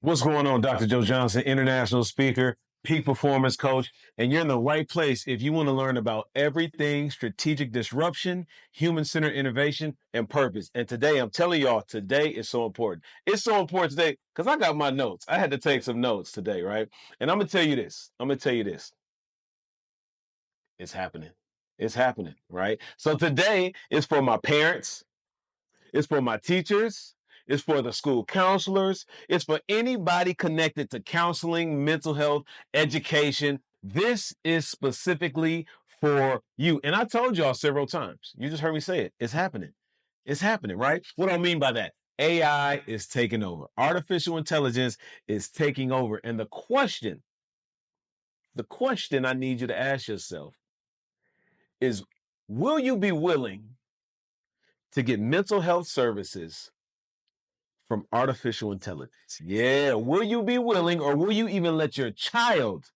What's going on, Dr. Joe Johnson, international speaker, peak performance coach, and you're in the right place if you want to learn about everything strategic disruption, human-centered innovation, and purpose. And today, I'm telling y'all, today is so important. It's so important today because I got my notes. I had to take some notes today, right? And I'm going to tell you this. It's happening. It's happening, right? So today is for my parents. It's for my teachers. It's for the school counselors. It's for anybody connected to counseling, mental health, education. This is specifically for you. And I told y'all several times. You just heard me say it. It's happening. It's happening, right? What do I mean by that? AI is taking over. Artificial intelligence is taking over. And the question I need you to ask yourself is, will you be willing to get mental health services from artificial intelligence? Yeah. Will you be willing, or will you even let your child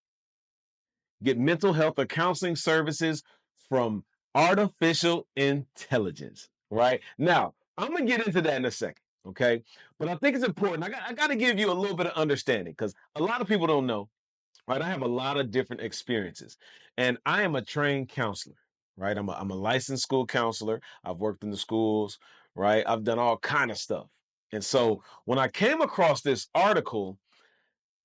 get mental health or counseling services from artificial intelligence? Right now, I'm going to get into that in a second. Okay. But I think it's important. I got to give you a little bit of understanding because a lot of people don't know, right? I have a lot of different experiences and I am a trained counselor, right? I'm a licensed school counselor. I've worked in the schools, right? I've done all kind of stuff. And so when I came across this article,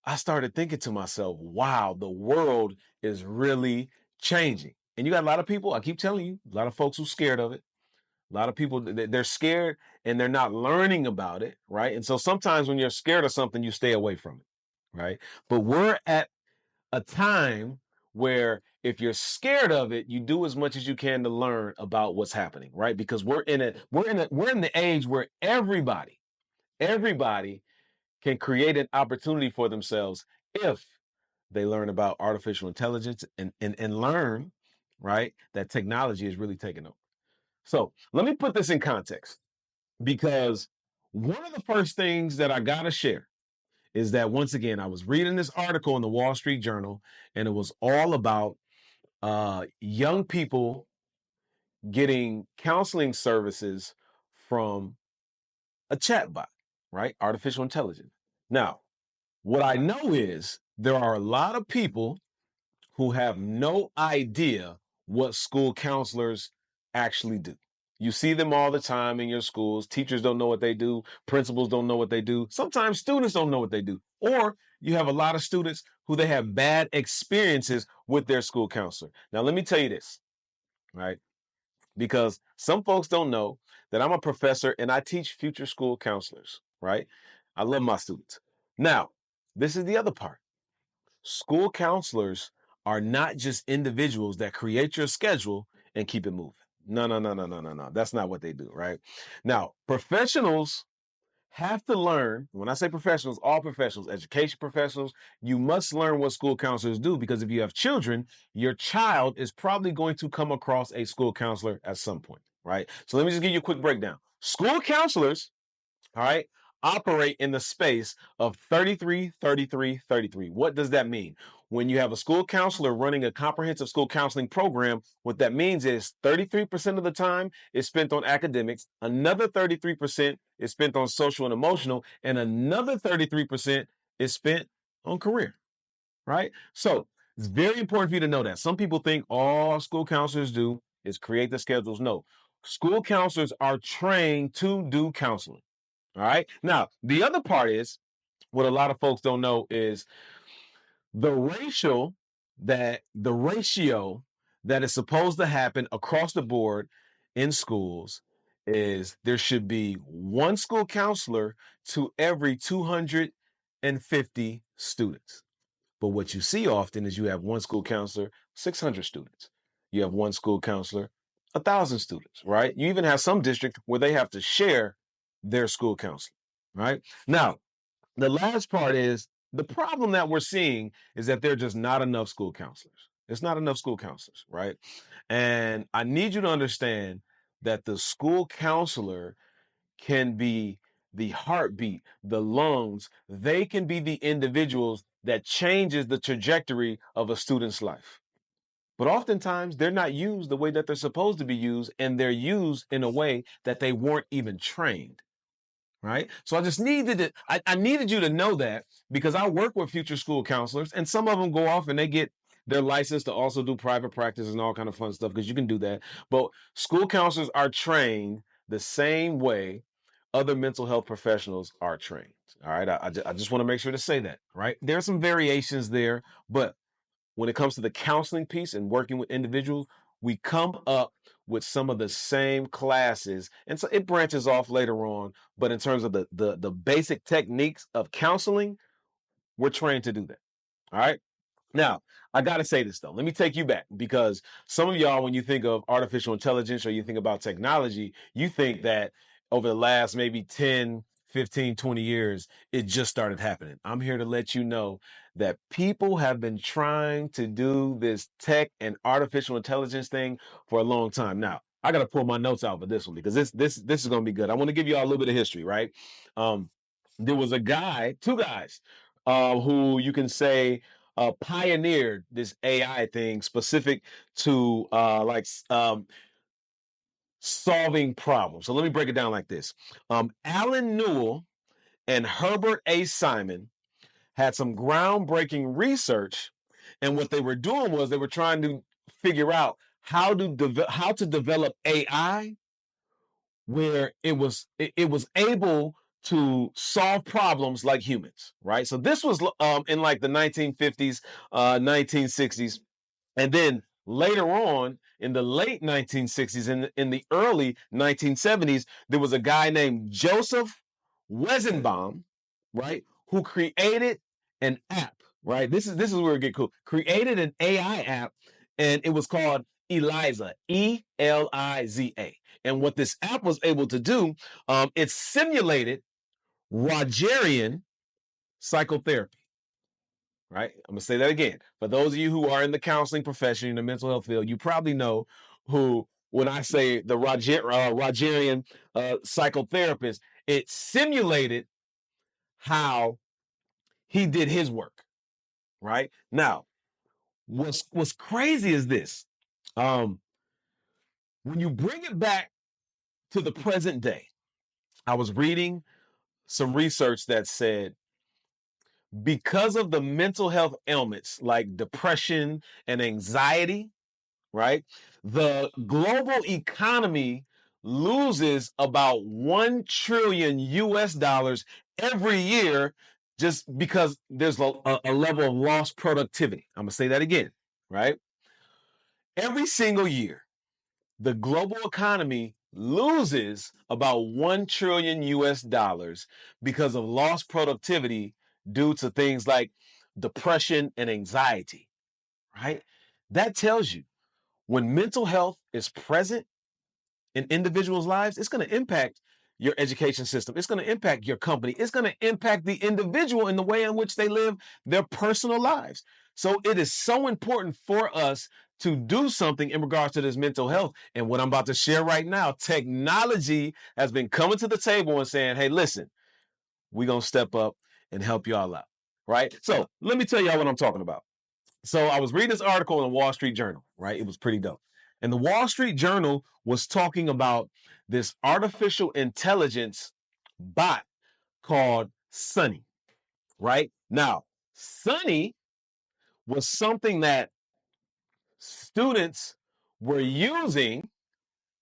I started thinking to myself, wow, the world is really changing. And you got a lot of people, I keep telling you, a lot of folks who are scared of it. A lot of people, they're scared and they're not learning about it, right? And so sometimes when you're scared of something, you stay away from it, right? But we're at a time where if you're scared of it, you do as much as you can to learn about what's happening, right? Because we're in the age where everybody can create an opportunity for themselves if they learn about artificial intelligence and learn, right, that technology is really taking over. So let me put this in context because one of the first things that I got to share is that once again, I was reading this article in the Wall Street Journal and it was all about young people getting counseling services from a chatbot, right? Artificial intelligence. Now, what I know is there are a lot of people who have no idea what school counselors actually do. You see them all the time in your schools. Teachers don't know what they do. Principals don't know what they do. Sometimes students don't know what they do. Or you have a lot of students who they have bad experiences with their school counselor. Now, let me tell you this, right? Because some folks don't know that I'm a professor and I teach future school counselors, right? I love my students. Now, this is the other part. School counselors are not just individuals that create your schedule and keep it moving. No, no, no, no, no, no, no. That's not what they do, right? Now, professionals have to learn. When I say professionals, all professionals, education professionals, you must learn what school counselors do because if you have children, your child is probably going to come across a school counselor at some point, right? So let me just give you a quick breakdown. School counselors, all right, operate in the space of 33, 33, 33. What does that mean? When you have a school counselor running a comprehensive school counseling program, what that means is 33% of the time is spent on academics, another 33% is spent on social and emotional, and another 33% is spent on career, right? So it's very important for you to know that. Some people think all school counselors do is create the schedules. No, school counselors are trained to do counseling. All right. Now, the other part is what a lot of folks don't know is the ratio that is supposed to happen across the board in schools is there should be one school counselor to every 250 students. But what you see often is you have one school counselor, 600 students. You have one school counselor, 1,000 students, right? You even have some district where they have to share their school counselor, right? Now, the last part is the problem that we're seeing is that there are just not enough school counselors. It's not enough school counselors, right? And I need you to understand that the school counselor can be the heartbeat, the lungs. They can be the individuals that changes the trajectory of a student's life. But oftentimes they're not used the way that they're supposed to be used, and they're used in a way that they weren't even trained. Right. So I just needed it. I needed you to know that because I work with future school counselors, and some of them go off and they get their license to also do private practice and all kind of fun stuff because you can do that. But school counselors are trained the same way other mental health professionals are trained. All right, I just want to make sure to say that. Right, there are some variations there, but when it comes to the counseling piece and working with individuals, we come up with some of the same classes, and so it branches off later on. But in terms of the basic techniques of counseling, we're trained to do that. All right. Now, I got to say this though. Let me take you back because some of y'all, when you think of artificial intelligence or you think about technology, you think that over the last maybe 10, 15, 20 years, it just started happening. I'm here to let you know that people have been trying to do this tech and artificial intelligence thing for a long time. Now, I got to pull my notes out for this one because this is going to be good. I want to give you all a little bit of history, right? Um, there was a guy, two guys, who you can say pioneered this AI thing specific to solving problems. So let me break it down like this. Alan Newell and Herbert A. Simon had some groundbreaking research, and what they were doing was they were trying to figure out how to develop AI where it was able to solve problems like humans, right? So this was in like the 1950s, 1960s, and then later on in the late 1960s and in the early 1970s, there was a guy named Joseph Weizenbaum, right, who created an app, right? This is where it get cool. Created an AI app, and it was called ELIZA, ELIZA. And what this app was able to do, it simulated Rogerian psychotherapy. Right? I'm gonna say that again. For those of you who are in the counseling profession, in the mental health field, you probably know who, when I say the Rogerian psychotherapist, it simulated how he did his work. Right? Now, what's crazy is this. When you bring it back to the present day, I was reading some research that said because of the mental health ailments like depression and anxiety, right? The global economy loses about 1 trillion US dollars every year just because there's a level of lost productivity. I'm going to say that again, right? Every single year, the global economy loses about 1 trillion US dollars because of lost productivity due to things like depression and anxiety, right? That tells you when mental health is present in individuals' lives, it's going to impact your education system. It's going to impact your company. It's going to impact the individual in the way in which they live their personal lives. So it is so important for us to do something in regards to this mental health. And what I'm about to share right now, technology has been coming to the table and saying, hey, listen, we're going to step up and help y'all out. Right? So let me tell y'all what I'm talking about. So I was reading this article in the Wall Street Journal, right? It was pretty dope. And the Wall Street Journal was talking about this artificial intelligence bot called Sunny, right? Now, Sunny was something that students were using,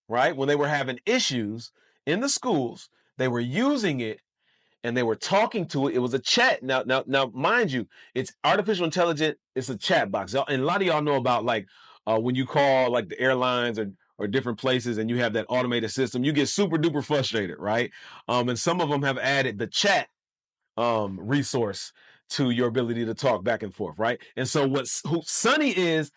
right? When they were having issues in the schools, they were using it and they were talking to it. It was a chat. Now, mind you, it's artificial intelligence. It's a chat box, and a lot of y'all know about like when you call like the airlines or different places, and you have that automated system, you get super duper frustrated, right? And some of them have added the chat resource to your ability to talk back and forth, right? And so who Sunny is,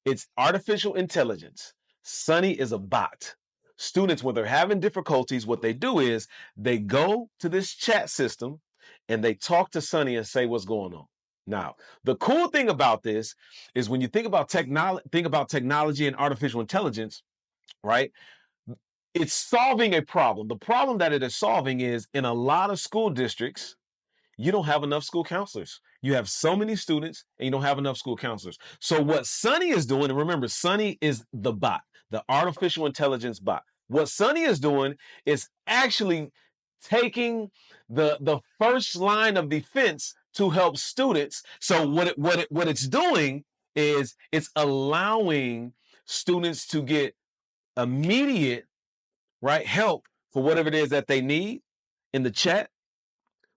it's artificial intelligence. Sunny is a bot. Students, when they're having difficulties, what they do is they go to this chat system and they talk to Sunny and say what's going on. Now, the cool thing about this is when you think about technology and artificial intelligence, right? It's solving a problem. The problem that it is solving is in a lot of school districts, you don't have enough school counselors. You have so many students and you don't have enough school counselors. So what Sunny is doing, and remember, Sunny is the bot, the artificial intelligence bot. What Sunny is doing is actually taking the first line of defense to help students. So what it's doing is it's allowing students to get immediate, right, help for whatever it is that they need in the chat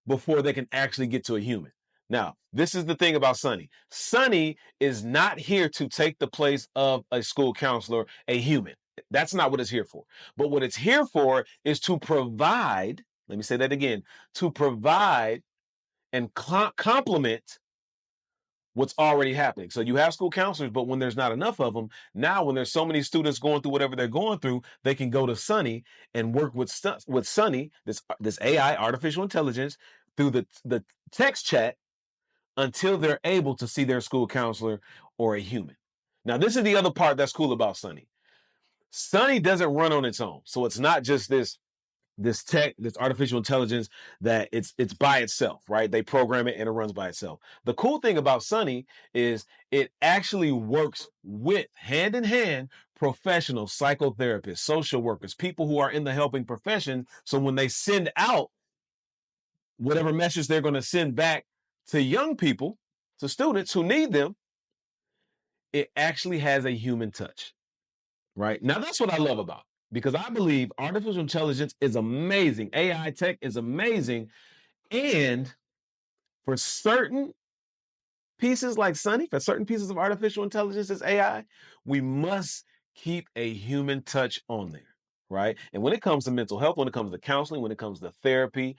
before they can actually get to a human. Now, this is the thing about Sunny. Sunny is not here to take the place of a school counselor, a human. That's not what it's here for. But what it's here for is to provide, let me say that again, to provide and complement what's already happening. So you have school counselors, but when there's not enough of them, now when there's so many students going through whatever they're going through, they can go to Sunny and work with Sunny, this AI, artificial intelligence, through the text chat until they're able to see their school counselor or a human. Now, this is the other part that's cool about Sunny. Sunny doesn't run on its own. So it's not just this artificial intelligence that it's by itself, right? They program it and it runs by itself. The cool thing about Sunny is it actually works with, hand in hand, professionals, psychotherapists, social workers, people who are in the helping profession. So when they send out whatever message they're going to send back to young people, to students who need them, it actually has a human touch, right? Now, that's what I love about it, because I believe artificial intelligence is amazing. AI tech is amazing. And for certain pieces like Sunny, for certain pieces of artificial intelligence as AI, we must keep a human touch on there, right? And when it comes to mental health, when it comes to counseling, when it comes to therapy,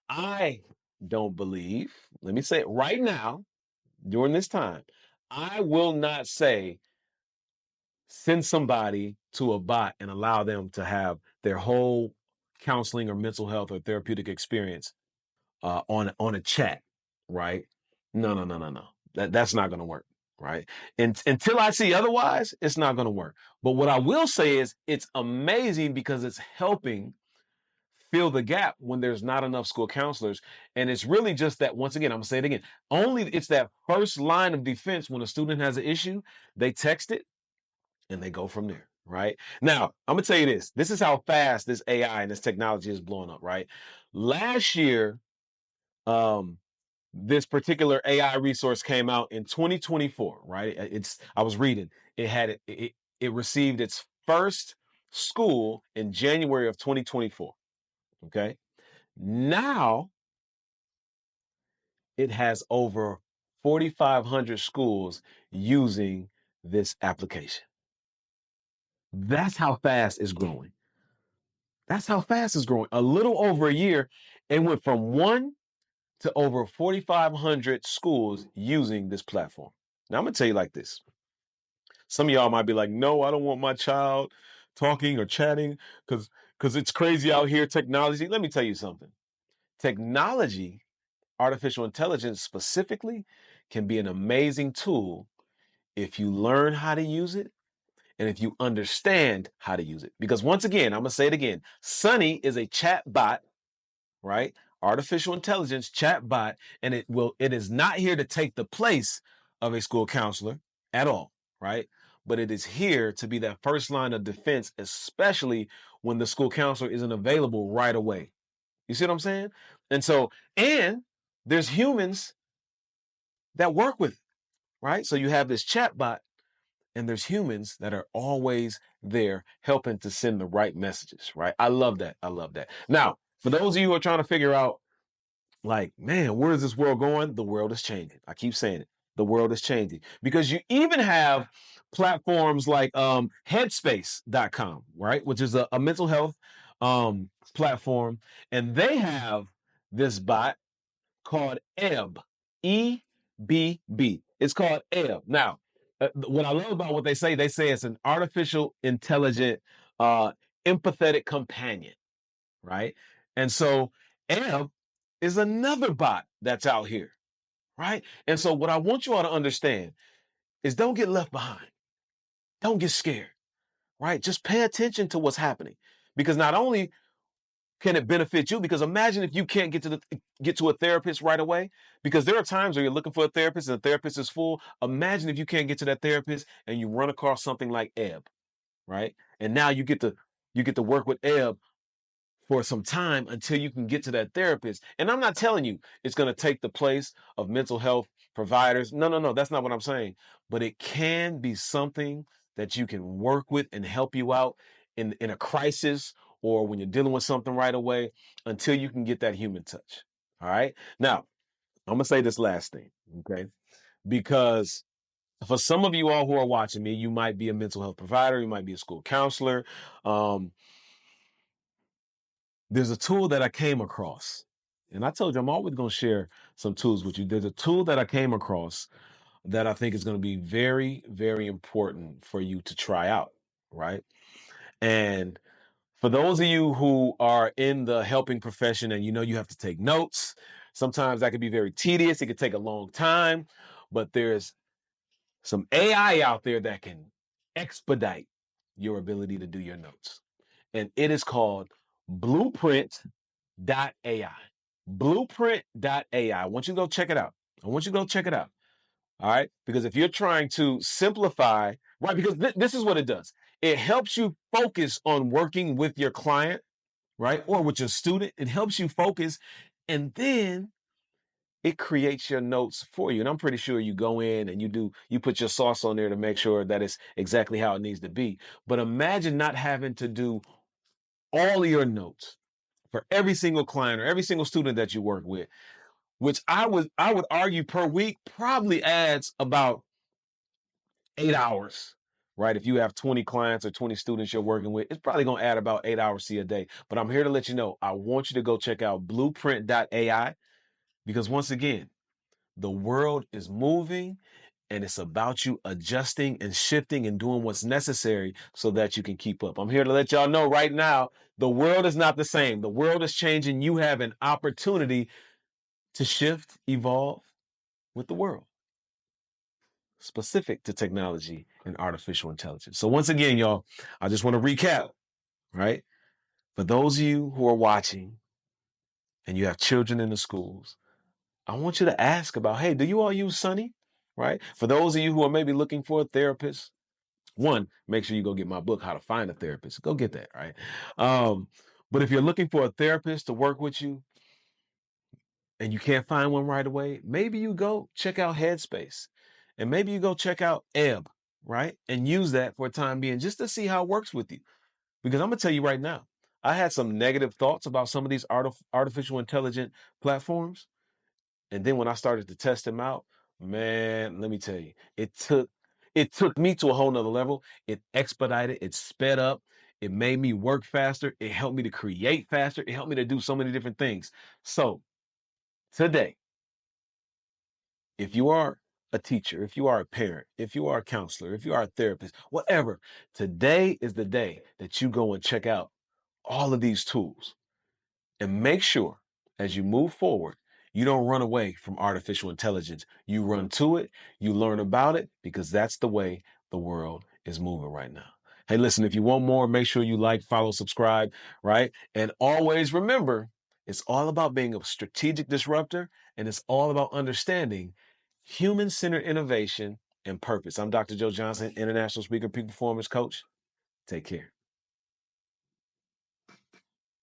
I don't believe, let me say it right now, during this time, I will not say send somebody to a bot and allow them to have their whole counseling or mental health or therapeutic experience on a chat, right? No, no, no, no, no. That's not going to work, right? And until I see otherwise, it's not going to work. But what I will say is it's amazing because it's helping fill the gap when there's not enough school counselors. And it's really just that, once again, I'm gonna say it again, only it's that first line of defense. When a student has an issue, they text it and they go from there, right? Now, I'm gonna tell you this is how fast this AI and this technology is blowing up, right? Last year, um, this particular AI resource came out in 2024, right? I was reading, it received its first school in January of 2024. Okay. Now it has over 4,500 schools using this application. That's how fast it's growing. That's how fast it's growing. A little over a year, it went from one to over 4,500 schools using this platform. Now, I'm going to tell you like this. Some of y'all might be like, no, I don't want my child talking or chatting because it's crazy out here, technology. Let me tell you something. Technology, artificial intelligence specifically, can be an amazing tool if you learn how to use it and if you understand how to use it. Because once again, I'm going to say it again, Sunny is a chat bot, right? Artificial intelligence chat bot, and it is not here to take the place of a school counselor at all, right? But it is here to be that first line of defense, especially when the school counselor isn't available right away. You see what I'm saying? And so, and there's humans that work with it, right? So you have this chat bot and there's humans that are always there helping to send the right messages, right? I love that. I love that. Now, for those of you who are trying to figure out, like, man, where is this world going? The world is changing. I keep saying it. The world is changing because you even have platforms like Headspace.com, right? Which is a mental health platform. And they have this bot called EBB, EBB. It's called EBB. Now, what I love about what they say it's an artificial intelligent, empathetic companion, right? And so EBB is another bot that's out here, right? And so what I want you all to understand is don't get left behind. Don't get scared, right? Just pay attention to what's happening because not only can it benefit you, because imagine if you can't get to a therapist right away, because there are times where you're looking for a therapist and the therapist is full. Imagine if you can't get to that therapist and you run across something like EBB, right? And now you get to work with EBB for some time until you can get to that therapist. And I'm not telling you it's going to take the place of mental health providers. No, no, no. That's not what I'm saying. But it can be something that you can work with and help you out in a crisis or when you're dealing with something right away until you can get that human touch. All right. Now, I'm going to say this last thing. Okay. Because for some of you all who are watching me, you might be a mental health provider, you might be a school counselor. Um, there's a tool that I came across, and I told you I'm always going to share some tools with you. There's a tool that I came across that I think is going to be very, very important for you to try out, right? And for those of you who are in the helping profession and you know you have to take notes, sometimes that can be very tedious. It could take a long time, but there's some AI out there that can expedite your ability to do your notes. And it is called Blueprint.ai. Blueprint.ai. I want you to go check it out. I want you to go check it out. All right. Because if you're trying to simplify, right, because this is what it does. It helps you focus on working with your client, right, or with your student. It helps you focus. And then it creates your notes for you. And I'm pretty sure you go in and you put your sauce on there to make sure that it's exactly how it needs to be. But imagine not having to do all of your notes for every single client or every single student that you work with, which I would argue per week probably adds about 8 hours, right? If you have 20 clients or 20 students you're working with, it's probably going to add about 8 hours to your day. But I'm here to let you know, I want you to go check out blueprint.ai because once again, the world is moving and it's about you adjusting and shifting and doing what's necessary so that you can keep up. I'm here to let y'all know right now, the world is not the same. The world is changing. You have an opportunity to shift, evolve with the world, specific to technology and artificial intelligence. So once again, y'all, I just want to recap, right? For those of you who are watching and you have children in the schools, I want you to ask about, hey, do you all use Sunny? Right? For those of you who are maybe looking for a therapist, one, make sure you go get my book, How to Find a Therapist. Go get that, right? But if you're looking for a therapist to work with you and you can't find one right away, maybe you go check out Headspace and maybe you go check out Ebb, right? And use that for a time being just to see how it works with you. Because I'm going to tell you right now, I had some negative thoughts about some of these artificial intelligent platforms. And then when I started to test them out, man, let me tell you, it took me to a whole nother level. It expedited, it sped up, it made me work faster, it helped me to create faster, it helped me to do so many different things. So today, if you are a teacher, if you are a parent, if you are a counselor, if you are a therapist, whatever, today is the day that you go and check out all of these tools. And make sure as you move forward, you don't run away from artificial intelligence. You run to it, you learn about it, because that's the way the world is moving right now. Hey, listen, if you want more, make sure you like, follow, subscribe, right? And always remember, it's all about being a strategic disruptor, and it's all about understanding human-centered innovation and purpose. I'm Dr. Joe Johnson, international speaker, peak performance coach. Take care.